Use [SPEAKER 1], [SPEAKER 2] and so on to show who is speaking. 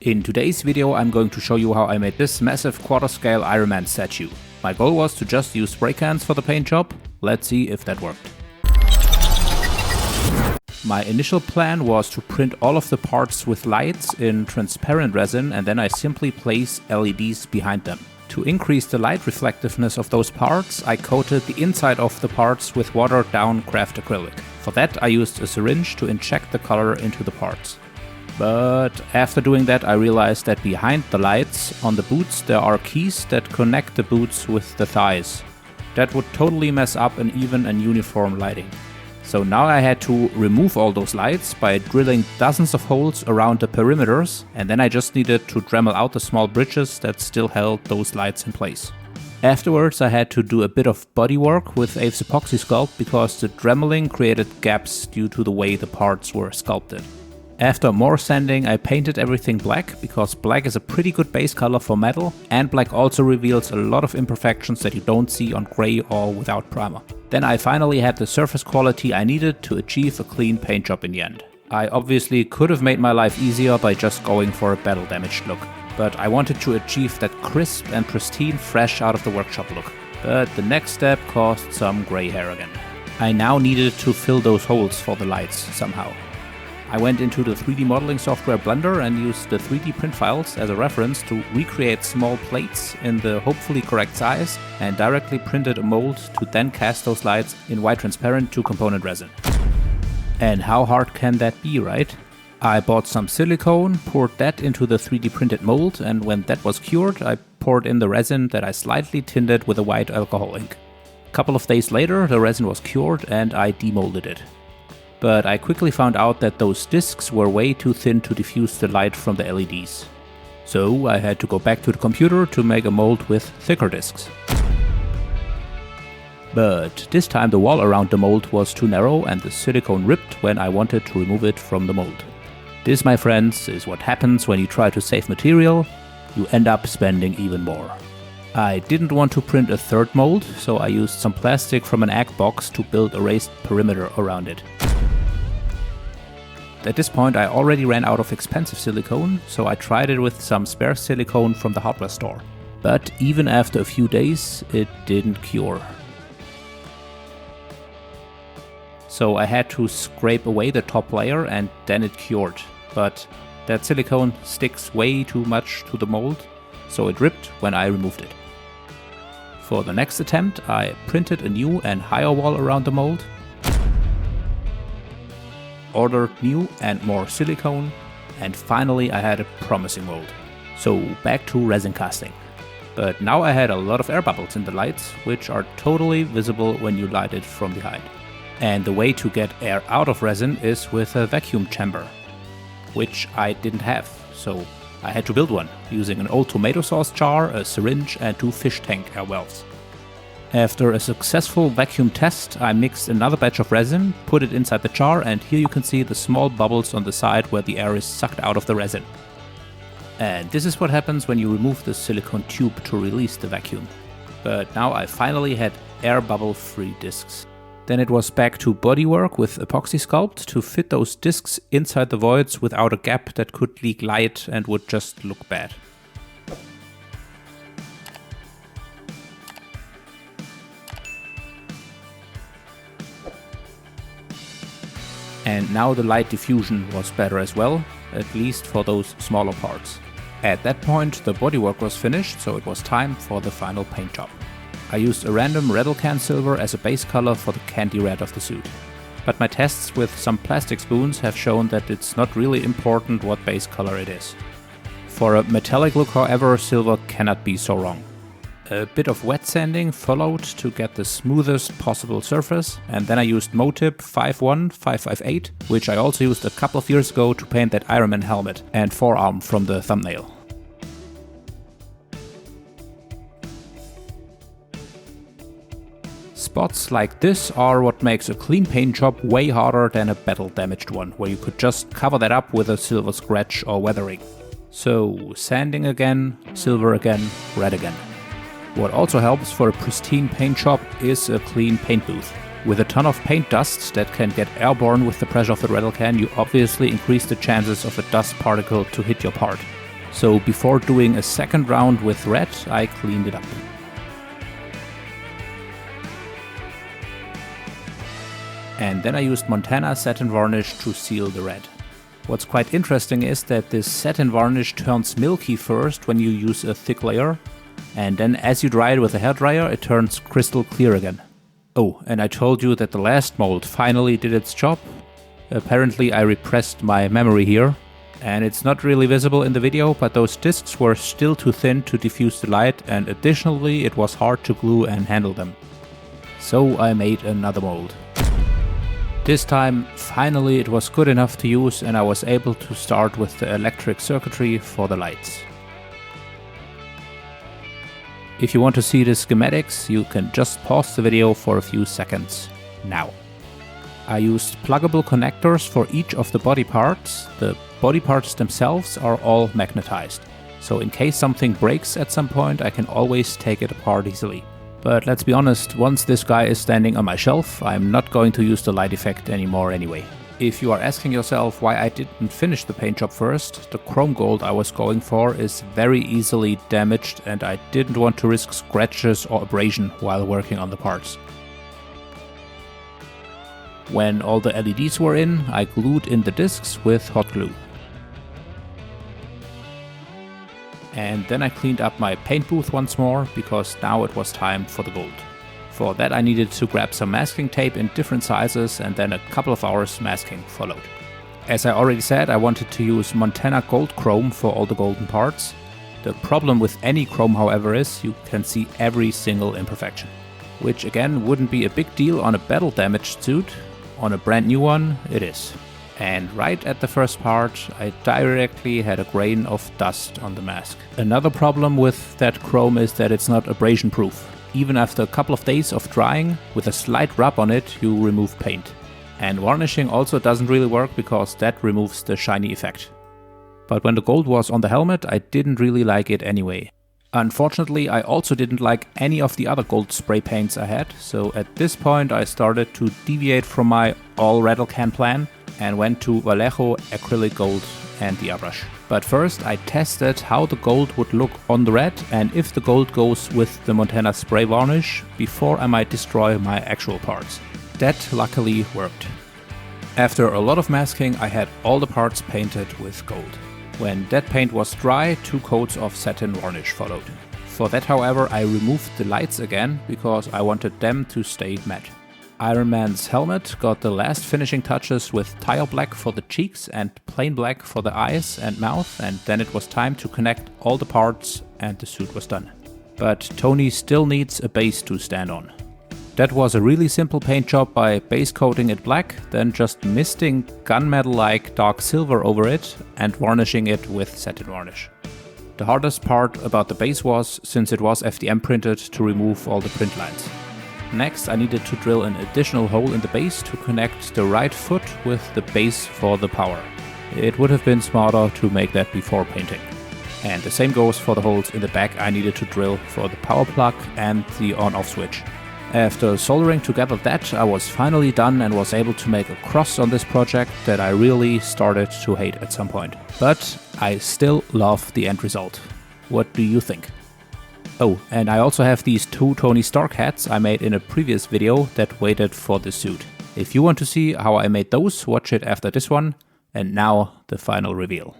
[SPEAKER 1] In today's video I'm going to show you how I made this massive quarter-scale Iron Man statue. My goal was to just use spray cans for the paint job. Let's see if that worked. My initial plan was to print all of the parts with lights in transparent resin and then I simply place LEDs behind them. To increase the light reflectiveness of those parts, I coated the inside of the parts with watered down craft acrylic. For that I used a syringe to inject the color into the parts. But after doing that I realized that behind the lights on the boots there are keys that connect the boots with the thighs. That would totally mess up an even and uniform lighting. So now I had to remove all those lights by drilling dozens of holes around the perimeters, and then I just needed to Dremel out the small bridges that still held those lights in place. Afterwards I had to do a bit of body work with Aves epoxy sculpt because the Dremeling created gaps due to the way the parts were sculpted. After more sanding I painted everything black because black is a pretty good base color for metal, and black also reveals a lot of imperfections that you don't see on grey or without primer. Then I finally had the surface quality I needed to achieve a clean paint job in the end. I obviously could have made my life easier by just going for a battle damaged look, but I wanted to achieve that crisp and pristine fresh out of the workshop look. But the next step caused some grey hair again. I now needed to fill those holes for the lights somehow. I went into the 3D modeling software Blender and used the 3D print files as a reference to recreate small plates in the hopefully correct size and directly printed a mold to then cast those lights in white transparent 2-component resin. And how hard can that be, right? I bought some silicone, poured that into the 3D printed mold, and when that was cured I poured in the resin that I slightly tinted with a white alcohol ink. A couple of days later the resin was cured and I demolded it. But I quickly found out that those discs were way too thin to diffuse the light from the LEDs. So I had to go back to the computer to make a mold with thicker discs. But this time the wall around the mold was too narrow and the silicone ripped when I wanted to remove it from the mold. This, my friends, is what happens when you try to save material. You end up spending even more. I didn't want to print a third mold, so I used some plastic from an egg box to build a raised perimeter around it. At this point I already ran out of expensive silicone, so I tried it with some spare silicone from the hardware store. But even after a few days it didn't cure. So I had to scrape away the top layer and then it cured. But that silicone sticks way too much to the mold, so it ripped when I removed it. For the next attempt I printed a new and higher wall around the mold, ordered new and more silicone, and finally I had a promising mold. So back to resin casting. But now I had a lot of air bubbles in the lights, which are totally visible when you light it from behind. And the way to get air out of resin is with a vacuum chamber, which I didn't have, so I had to build one, using an old tomato sauce jar, a syringe and 2 fish tank air valves. After a successful vacuum test, I mixed another batch of resin, put it inside the jar, and here you can see the small bubbles on the side where the air is sucked out of the resin. And this is what happens when you remove the silicone tube to release the vacuum. But now I finally had air bubble free discs. Then it was back to bodywork with epoxy sculpt to fit those discs inside the voids without a gap that could leak light and would just look bad. And now the light diffusion was better as well, at least for those smaller parts. At that point the bodywork was finished, so it was time for the final paint job. I used a random Redl can silver as a base color for the candy red of the suit. But my tests with some plastic spoons have shown that it's not really important what base color it is. For a metallic look, however, silver cannot be so wrong. A bit of wet sanding followed to get the smoothest possible surface, and then I used Motip 51558, which I also used a couple of years ago to paint that Iron Man helmet and forearm from the thumbnail. Spots like this are what makes a clean paint job way harder than a battle damaged one, where you could just cover that up with a silver scratch or weathering. So sanding again, silver again, red again. What also helps for a pristine paint job is a clean paint booth. With a ton of paint dust that can get airborne with the pressure of the Redl can, you obviously increase the chances of a dust particle to hit your part. So before doing a second round with red, I cleaned it up. And then I used Montana satin varnish to seal the red. What's quite interesting is that this satin varnish turns milky first when you use a thick layer, and then as you dry it with a hairdryer, it turns crystal clear again. Oh, and I told you that the last mold finally did its job. Apparently I repressed my memory here, and it's not really visible in the video, but those discs were still too thin to diffuse the light, and additionally it was hard to glue and handle them. So I made another mold. This time, finally it was good enough to use, and I was able to start with the electric circuitry for the lights. If you want to see the schematics, you can just pause the video for a few seconds now. I used pluggable connectors for each of the body parts. The body parts themselves are all magnetized, so in case something breaks at some point, I can always take it apart easily. But let's be honest, once this guy is standing on my shelf, I'm not going to use the light effect anymore anyway. If you are asking yourself why I didn't finish the paint job first, the chrome gold I was going for is very easily damaged, and I didn't want to risk scratches or abrasion while working on the parts. When all the LEDs were in, I glued in the discs with hot glue. And then I cleaned up my paint booth once more, because now it was time for the gold. For that I needed to grab some masking tape in different sizes, and then a couple of hours masking followed. As I already said, I wanted to use Montana Gold Chrome for all the golden parts. The problem with any chrome, however, is you can see every single imperfection. Which again wouldn't be a big deal on a battle damaged suit. On a brand new one, it is. And right at the first part, I directly had a grain of dust on the mask. Another problem with that chrome is that it's not abrasion proof. Even after a couple of days of drying, with a slight rub on it, you remove paint. And varnishing also doesn't really work because that removes the shiny effect. But when the gold was on the helmet, I didn't really like it anyway. Unfortunately, I also didn't like any of the other gold spray paints I had, so at this point I started to deviate from my all rattle can plan and went to Vallejo acrylic gold and the airbrush. But first I tested how the gold would look on the red and if the gold goes with the Montana spray varnish before I might destroy my actual parts. That luckily worked. After a lot of masking, I had all the parts painted with gold. When that paint was dry, 2 coats of satin varnish followed. For that, however, I removed the lights again because I wanted them to stay matte. Iron Man's helmet got the last finishing touches with tile black for the cheeks and plain black for the eyes and mouth, and then it was time to connect all the parts and the suit was done. But Tony still needs a base to stand on. That was a really simple paint job by base coating it black, then just misting gunmetal-like dark silver over it and varnishing it with satin varnish. The hardest part about the base was, since it was FDM printed, to remove all the print lines. Next I needed to drill an additional hole in the base to connect the right foot with the base for the power. It would have been smarter to make that before painting. And the same goes for the holes in the back I needed to drill for the power plug and the on-off switch. After soldering together that, I was finally done and was able to make a cross on this project that I really started to hate at some point. But I still love the end result. What do you think? Oh, and I also have these 2 Tony Stark hats I made in a previous video that waited for the suit. If you want to see how I made those, watch it after this one. And now the final reveal.